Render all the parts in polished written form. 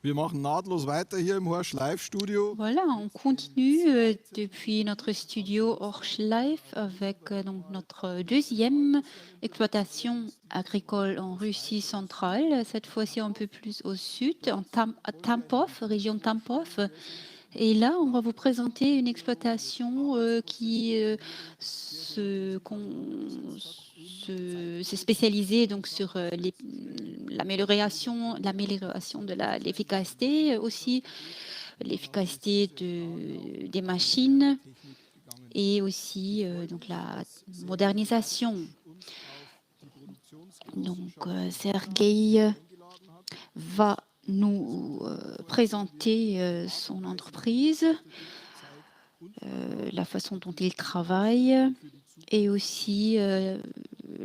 Wir machen nahtlos weiter hier im Horsch Live-Studio. Voilà, on continue depuis notre studio Orch Life avec donc notre deuxième exploitation agricole en Russie centrale, cette fois-ci un peu plus au sud, à Tampov, région Tampov. Et là, on va vous présenter une exploitation qui s'est spécialisée donc sur l'amélioration de l'efficacité, aussi l'efficacité des machines et aussi donc la modernisation. Donc Sergueï va nous présenter son entreprise, la façon dont il travaille et aussi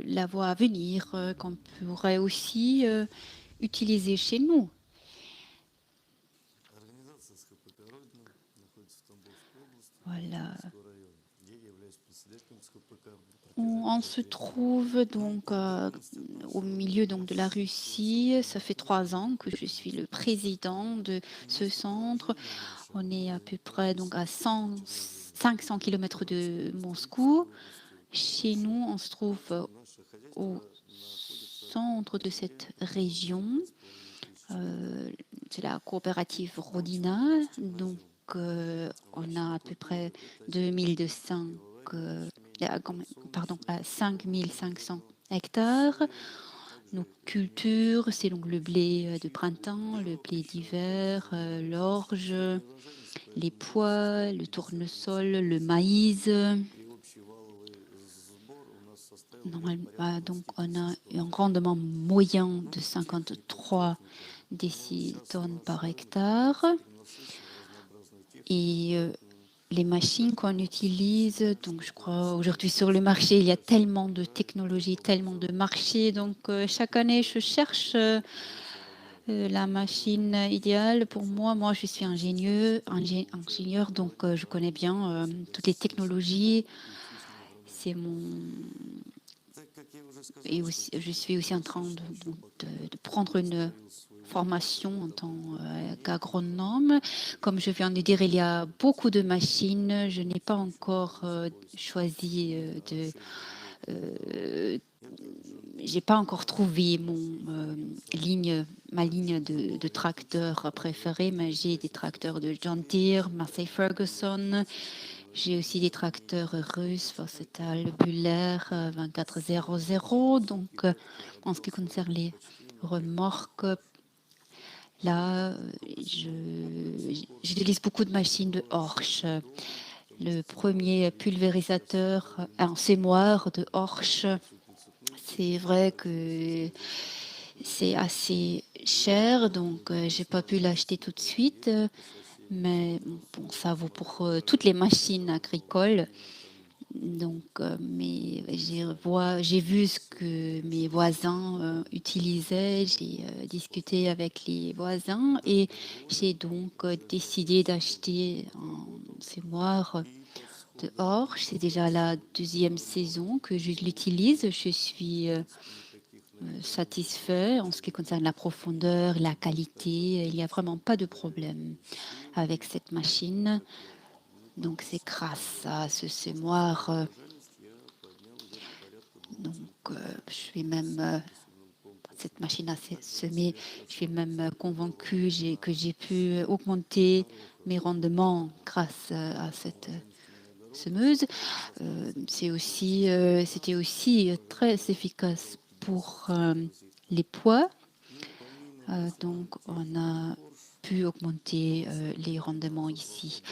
la voie à venir qu'on pourrait aussi utiliser chez nous. Voilà. On se trouve donc au milieu donc, de la Russie. Ça fait 3 ans que je suis le président de ce centre. On est à peu près donc, à 500 km de Moscou. Chez nous, on se trouve au centre de cette région. C'est la coopérative Rodina. Donc, on a à peu près 2200 5500 hectares. Nos cultures, c'est donc le blé de printemps, le blé d'hiver, l'orge, les pois, le tournesol, le maïs. Donc, on a un rendement moyen de 53 décitonnes par hectare. Et les machines qu'on utilise, donc je crois aujourd'hui sur le marché, il y a tellement de technologies, tellement de marchés. Donc chaque année, je cherche la machine idéale pour moi. Moi, je suis ingénieur, donc je connais bien toutes les technologies. C'est mon... Et aussi, je suis aussi en train de prendre une formation en tant qu'agronome. Comme je viens de dire, il y a beaucoup de machines. Je n'ai pas encore choisi j'ai pas encore trouvé ma ligne de tracteurs préférée, mais j'ai des tracteurs de John Deere, Massey Ferguson. J'ai aussi des tracteurs russes, Versatile, Buller 2400. Donc, en ce qui concerne les remorques, là, j'utilise beaucoup de machines de Horsch. Le premier pulvérisateur, un sémoir de Horsch, c'est vrai que c'est assez cher, donc j'ai pas pu l'acheter tout de suite. Mais bon, ça vaut pour toutes les machines agricoles. Donc, j'ai vu ce que mes voisins utilisaient, j'ai discuté avec les voisins et j'ai donc décidé d'acheter un sémoir de Horsch. C'est déjà la 2e saison que je l'utilise. Je suis satisfait en ce qui concerne la profondeur, la qualité. Il n'y a vraiment pas de problème avec cette machine. Donc c'est grâce à ce sémoir. Donc je suis même cette machine à semer, je suis même convaincue que j'ai pu augmenter mes rendements grâce à cette semeuse. C'était aussi très efficace pour les pois. Donc, on a pu augmenter les rendements ici.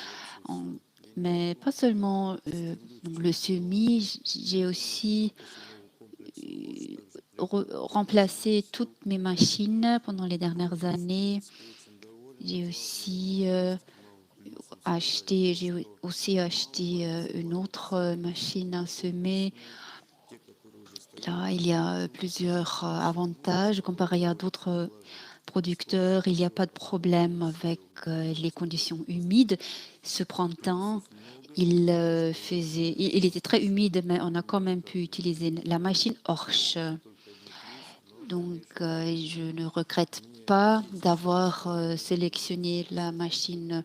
Mais pas seulement le semis, j'ai aussi remplacé toutes mes machines pendant les dernières années. J'ai aussi acheté une autre machine à semer. Là, il y a plusieurs avantages comparé à d'autres producteurs. Il n'y a pas de problème avec les conditions humides. Ce printemps, il était très humide, mais on a quand même pu utiliser la machine Horsch. Donc, je ne regrette pas d'avoir sélectionné la machine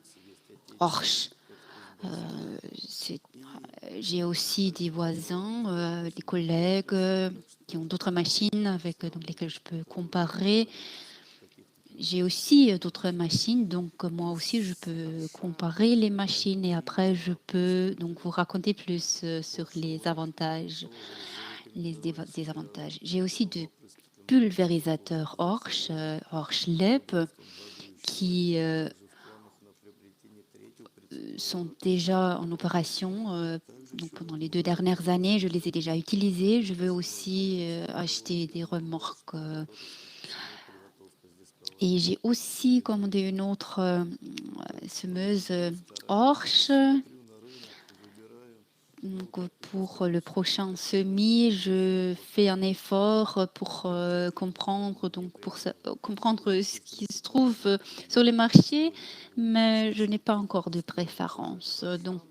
Horsch. J'ai aussi des voisins, des collègues qui ont d'autres machines avec donc, lesquelles je peux comparer. J'ai aussi d'autres machines, donc moi aussi je peux comparer les machines et après je peux donc vous raconter plus sur les avantages, les désavantages. J'ai aussi de pulvérisateurs Horsch, Horsch LEP, qui sont déjà en opération. Donc pendant les 2 dernières années, je les ai déjà utilisés. Je veux aussi acheter des remorques. Et j'ai aussi commandé une autre semeuse Horsch. Donc, pour le prochain semis, je fais un effort pour comprendre, donc comprendre ce qui se trouve sur le marché, mais je n'ai pas encore de préférence. Donc,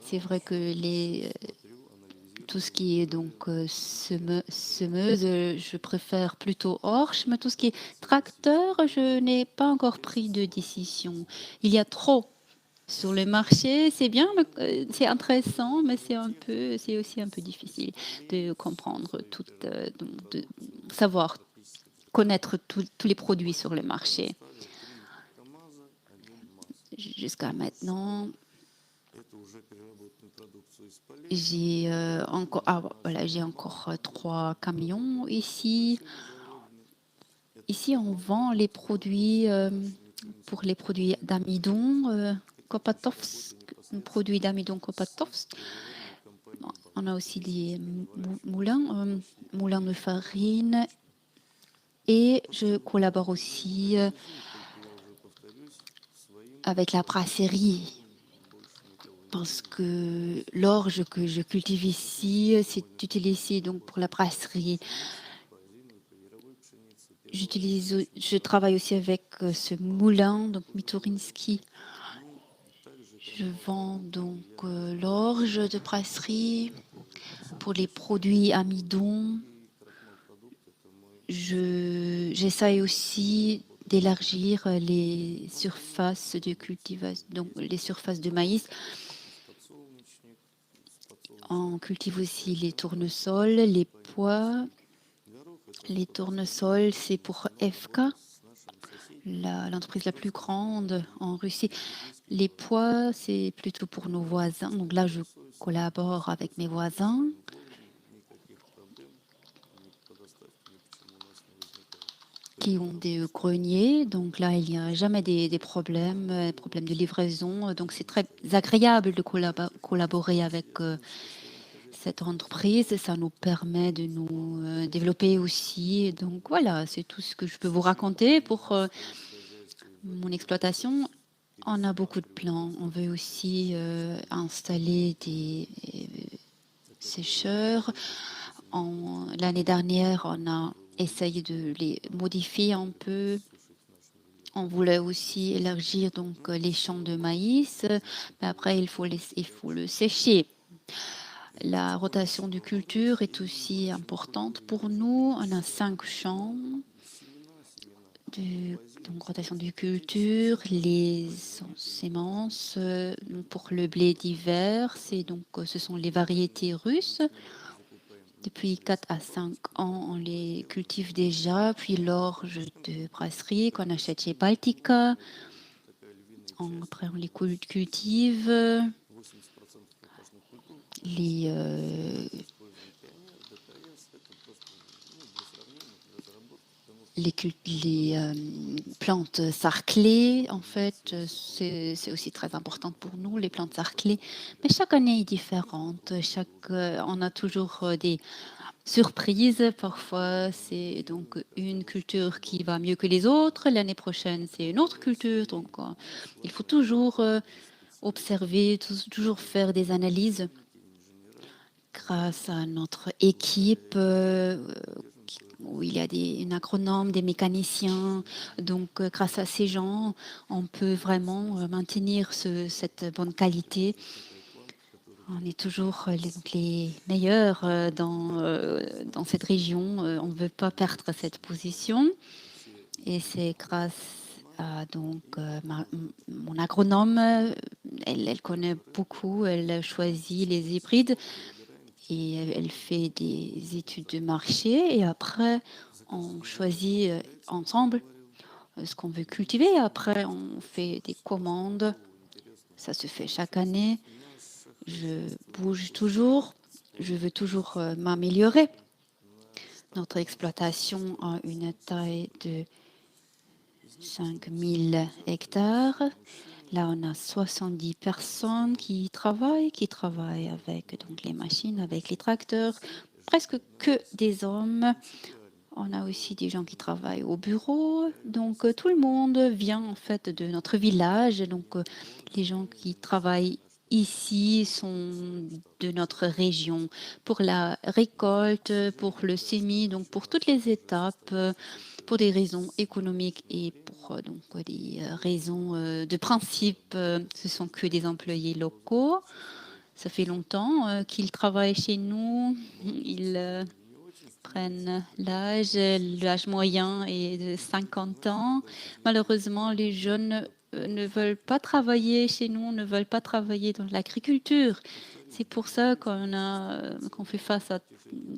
c'est vrai que tout ce qui est donc semeuse, je préfère plutôt Horsch, mais tout ce qui est tracteur, je n'ai pas encore pris de décision. Il y a trop sur le marché, c'est bien, c'est intéressant, mais c'est aussi un peu difficile de comprendre de savoir connaître tous les produits sur le marché. Jusqu'à maintenant, j'ai j'ai encore 3 camions ici. Ici, on vend les produits pour les produits d'amidon, Kopatovsk, produits d'amidon Kopatovsk. On a aussi des moulins de farine. Et je collabore aussi avec la brasserie. Parce que l'orge que je cultive ici, c'est utilisé donc pour la brasserie. Je travaille aussi avec ce moulin, donc Miturinski. Je vends donc l'orge de brasserie pour les produits amidon. J'essaye aussi d'élargir les surfaces de cultivation, donc les surfaces de maïs. On cultive aussi les tournesols, les pois. Les tournesols, c'est pour FK, l'entreprise la plus grande en Russie. Les pois, c'est plutôt pour nos voisins. Donc là, je collabore avec mes voisins. Qui ont des greniers. Donc là, il n'y a jamais des problèmes de livraison. Donc c'est très agréable de collaborer avec cette entreprise. Ça nous permet de nous développer aussi. Donc voilà, c'est tout ce que je peux vous raconter pour mon exploitation. On a beaucoup de plans. On veut aussi installer des sécheurs. L'année dernière, on a essayé de les modifier un peu. On voulait aussi élargir donc les champs de maïs, mais après il faut le sécher. La rotation de culture est aussi importante pour nous. On a 5 champs. Donc rotation de culture, les semences pour le blé d'hiver, ce sont les variétés russes. Depuis 4 à 5 ans, on les cultive déjà, puis l'orge de brasserie qu'on achète chez Baltica. Après, on les cultive. Les plantes sarclées, en fait, c'est aussi très important pour nous, les plantes sarclées. Mais chaque année est différente. On a toujours des surprises. Parfois, c'est donc une culture qui va mieux que les autres. L'année prochaine, c'est une autre culture. Donc, il faut toujours observer, toujours faire des analyses grâce à notre équipe où il y a un agronome, des mécaniciens. Donc, grâce à ces gens, on peut vraiment maintenir cette bonne qualité. On est toujours les meilleurs dans cette région. On ne veut pas perdre cette position. Et c'est grâce à mon agronome. Elle connaît beaucoup. Elle choisit les hybrides et elle fait des études de marché. Et après, on choisit ensemble ce qu'on veut cultiver. Et après, on fait des commandes. Ça se fait chaque année. Je bouge toujours. Je veux toujours m'améliorer. Notre exploitation a une taille de 5000 hectares. Là, on a 70 personnes qui travaillent avec donc, les machines, avec les tracteurs, presque que des hommes. On a aussi des gens qui travaillent au bureau. Donc, tout le monde vient en fait de notre village. Donc, les gens qui travaillent ici sont de notre région pour la récolte, pour le semis, donc pour toutes les étapes, pour des raisons économiques et pour des raisons de principe. Ce sont que des employés locaux. Ça fait longtemps qu'ils travaillent chez nous. Ils prennent l'âge moyen est de 50 ans. Malheureusement, les jeunes ne veulent pas travailler chez nous, ne veulent pas travailler dans l'agriculture. C'est pour ça qu'on fait face à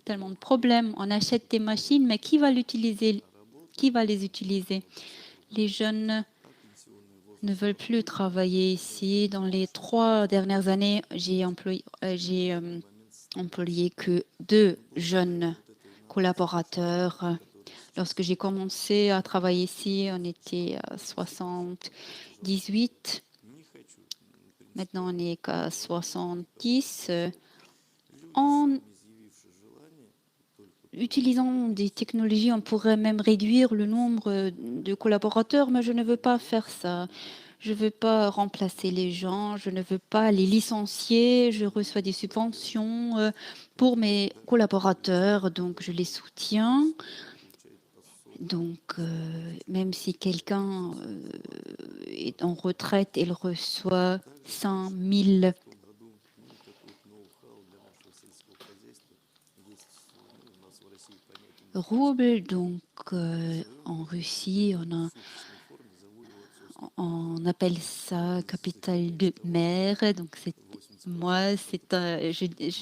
tellement de problèmes. On achète des machines, mais qui va l'utiliser? Qui va les utiliser? Les jeunes ne veulent plus travailler ici. Dans les 3 dernières années, j'ai employé que 2 jeunes collaborateurs. Lorsque j'ai commencé à travailler ici, on était à 78. Maintenant, on n'est qu'à 70. En utilisant des technologies, on pourrait même réduire le nombre de collaborateurs, mais je ne veux pas faire ça. Je ne veux pas remplacer les gens, je ne veux pas les licencier. Je reçois des subventions pour mes collaborateurs, donc je les soutiens. Donc, même si quelqu'un est en retraite, il reçoit 5 000 roubles. Donc, en Russie, on appelle ça capital de mer. Donc, je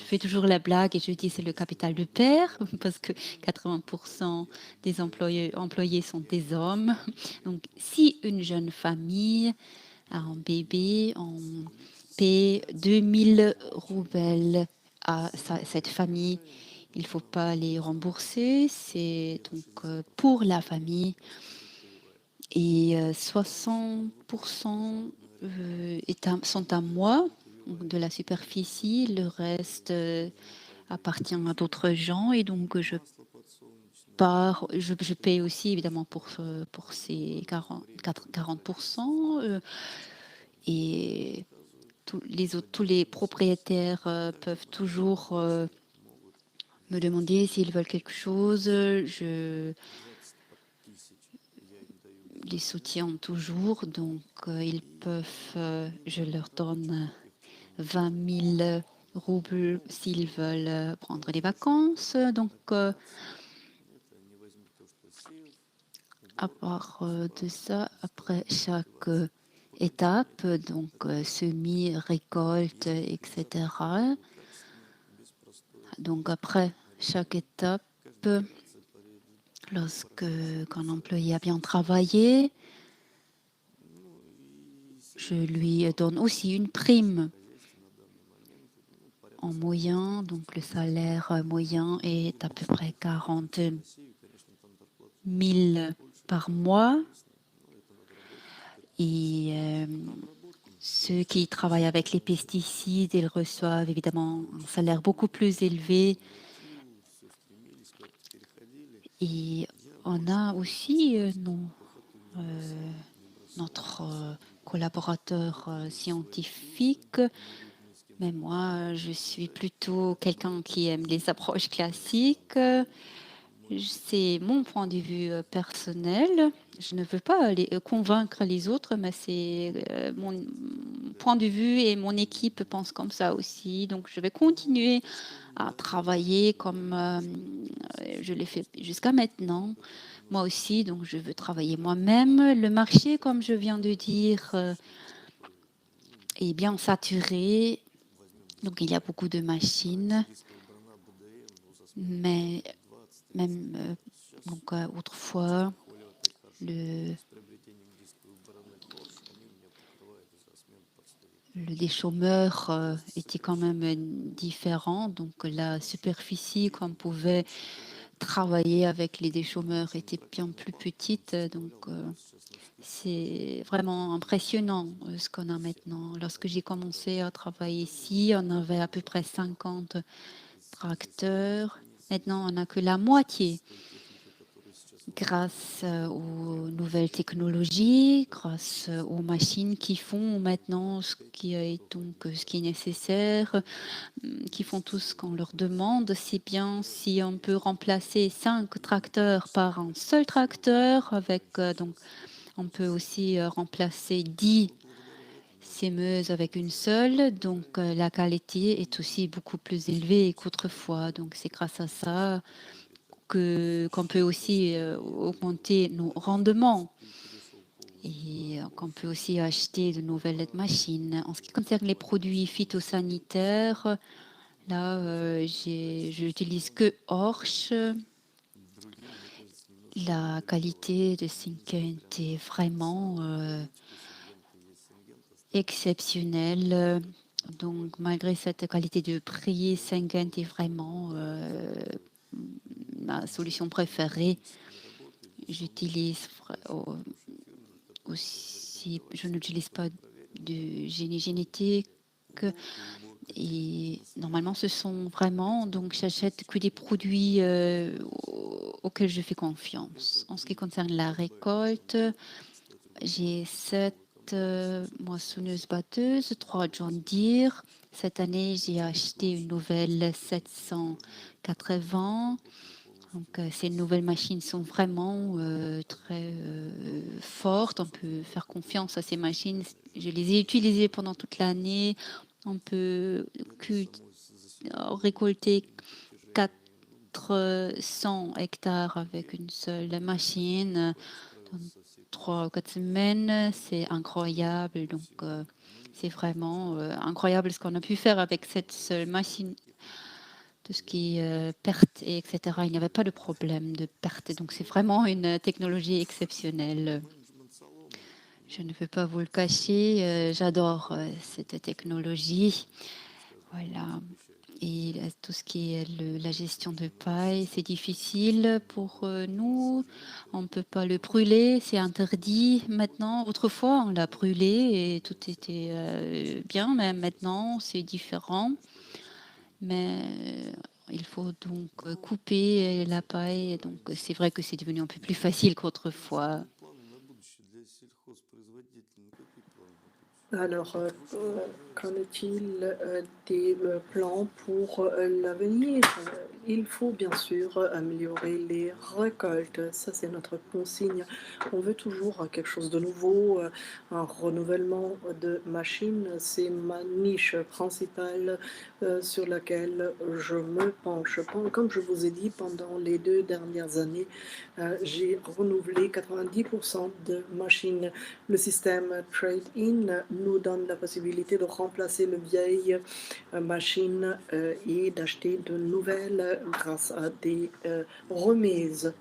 fais toujours la blague et je dis c'est le capital de père parce que 80% des employés sont des hommes. Donc, si une jeune famille a un bébé, on paie 2000 roubles à cette famille. Il ne faut pas les rembourser. C'est donc pour la famille. Et 60% sont à moi de la superficie. Le reste appartient à d'autres gens. Et donc, je paye aussi évidemment pour ces 40%. Et tous les propriétaires peuvent toujours me demander s'ils veulent quelque chose. Je les soutiens toujours, donc je leur donne 20 000 roubles s'ils veulent prendre des vacances. Donc, à part de ça, après chaque étape, donc semis, récolte, etc. Donc après chaque étape, qu'un employé a bien travaillé, je lui donne aussi une prime en moyen. Donc le salaire moyen est à peu près 40 000 par mois. Et ceux qui travaillent avec les pesticides, ils reçoivent évidemment un salaire beaucoup plus élevé. Et on a aussi notre collaborateur scientifique. Mais moi, je suis plutôt quelqu'un qui aime les approches classiques. C'est mon point de vue personnel. Je ne veux pas convaincre les autres, mais c'est mon point de vue et mon équipe pense comme ça aussi. Donc, je vais continuer à travailler comme je l'ai fait jusqu'à maintenant. Moi aussi, donc je veux travailler moi-même. Le marché, comme je viens de dire, est bien saturé. Donc, il y a beaucoup de machines. Mais même autrefois, le des chômeurs était quand même différent. Donc la superficie qu'on pouvait travailler avec les déchômeurs était bien plus petite. Donc c'est vraiment impressionnant ce qu'on a maintenant. Lorsque j'ai commencé à travailler ici, on avait à peu près 50 tracteurs. Maintenant, on n'a que la moitié. Grâce aux nouvelles technologies, grâce aux machines qui font maintenant ce qui est nécessaire, qui font tout ce qu'on leur demande, c'est bien si on peut remplacer 5 tracteurs par un seul tracteur, avec donc on peut aussi remplacer 10 sémeuses avec une seule, donc la qualité est aussi beaucoup plus élevée qu'autrefois. Donc c'est grâce à ça qu'on peut aussi augmenter nos rendements et qu'on peut aussi acheter de nouvelles machines. En ce qui concerne les produits phytosanitaires, là, j'utilise que Orch. La qualité de Syngent est vraiment exceptionnelle. Donc, malgré cette qualité de prix, Syngent est vraiment ma solution préférée. J'utilise aussi, je n'utilise pas de génie génétique. Et normalement, ce sont vraiment, donc j'achète que des produits auxquels je fais confiance. En ce qui concerne la récolte, j'ai 7 moissonneuses-batteuses, 3 John Deere. Cette année, j'ai acheté une nouvelle 780. Donc, ces nouvelles machines sont vraiment très fortes. On peut faire confiance à ces machines. Je les ai utilisées pendant toute l'année. On peut récolter 400 hectares avec une seule machine dans 3 ou 4 semaines. C'est incroyable. Donc, c'est vraiment incroyable ce qu'on a pu faire avec cette seule machine. Tout ce qui est perte, etc. Il n'y avait pas de problème de perte. Donc, c'est vraiment une technologie exceptionnelle. Je ne veux pas vous le cacher. J'adore cette technologie. Voilà. Et tout ce qui est la gestion de paille, c'est difficile pour nous. On ne peut pas le brûler, c'est interdit maintenant. Autrefois, on l'a brûlé et tout était bien, mais maintenant, c'est différent. Mais il faut donc couper la paille. Donc c'est vrai que c'est devenu un peu plus facile qu'autrefois. Alors, qu'en est-il des plans pour l'avenir? Il faut bien sûr améliorer les récoltes. Ça, c'est notre consigne. On veut toujours quelque chose de nouveau, un renouvellement de machines. C'est ma niche principale sur laquelle je me penche. Comme je vous ai dit, pendant les 2 dernières années, j'ai renouvelé 90% de machines. Le système Trade-in nous donne la possibilité de remplacer les vieilles machines et d'acheter de nouvelles grâce à des remises.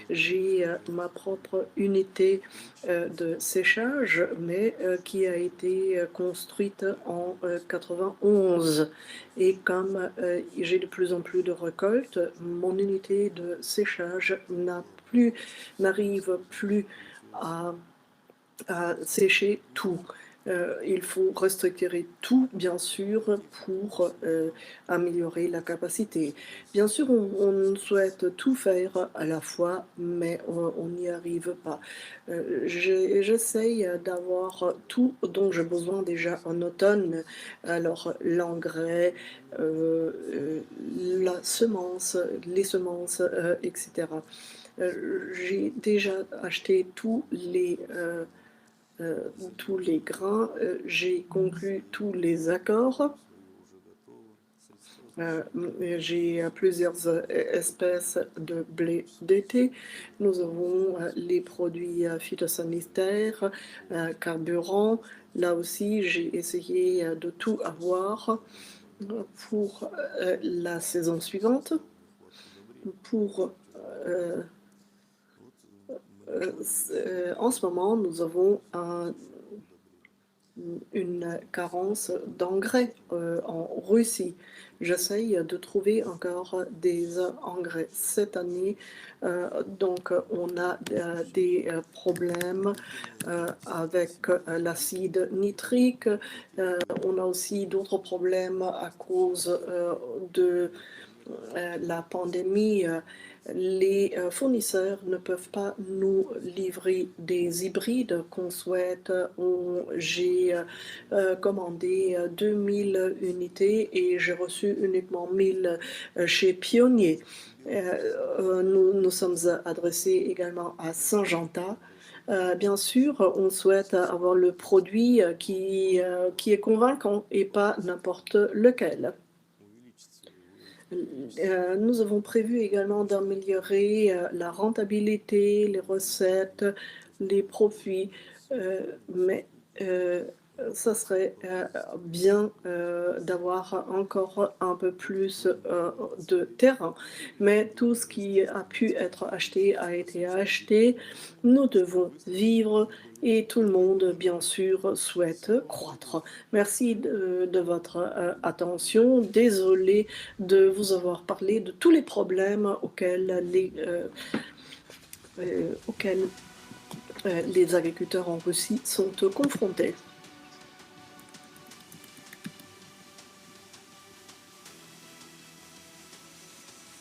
J'ai ma propre unité de séchage, mais qui a été construite en 91. Et comme j'ai de plus en plus de récoltes, mon unité de séchage n'arrive plus à sécher tout. Il faut restructurer tout, bien sûr, pour améliorer la capacité. Bien sûr, on souhaite tout faire à la fois, mais on n'y arrive pas. J'essaye d'avoir tout dont j'ai besoin déjà en automne. Alors, l'engrais, la semence, les semences, etc. J'ai déjà acheté tous les tous les grains. J'ai conclu tous les accords. J'ai plusieurs espèces de blé d'été. Nous avons les produits phytosanitaires, carburant. Là aussi, j'ai essayé de tout avoir pour la saison suivante. En ce moment, nous avons une carence d'engrais en Russie. J'essaye de trouver encore des engrais cette année. Donc, on a des problèmes avec l'acide nitrique. On a aussi d'autres problèmes à cause de la pandémie. Les fournisseurs ne peuvent pas nous livrer des hybrides qu'on souhaite. J'ai commandé 2000 unités et j'ai reçu uniquement 1000 chez Pionnier. Nous sommes adressés également à Syngenta. Bien sûr, on souhaite avoir le produit qui est convaincant et pas n'importe lequel. Nous avons prévu également d'améliorer la rentabilité, les recettes, les profits, mais ça serait bien d'avoir encore un peu plus de terrain. Mais tout ce qui a pu être acheté a été acheté. Nous devons vivre et tout le monde, bien sûr, souhaite croître. Merci de votre attention. Désolé de vous avoir parlé de tous les problèmes auxquels les agriculteurs en Russie sont confrontés.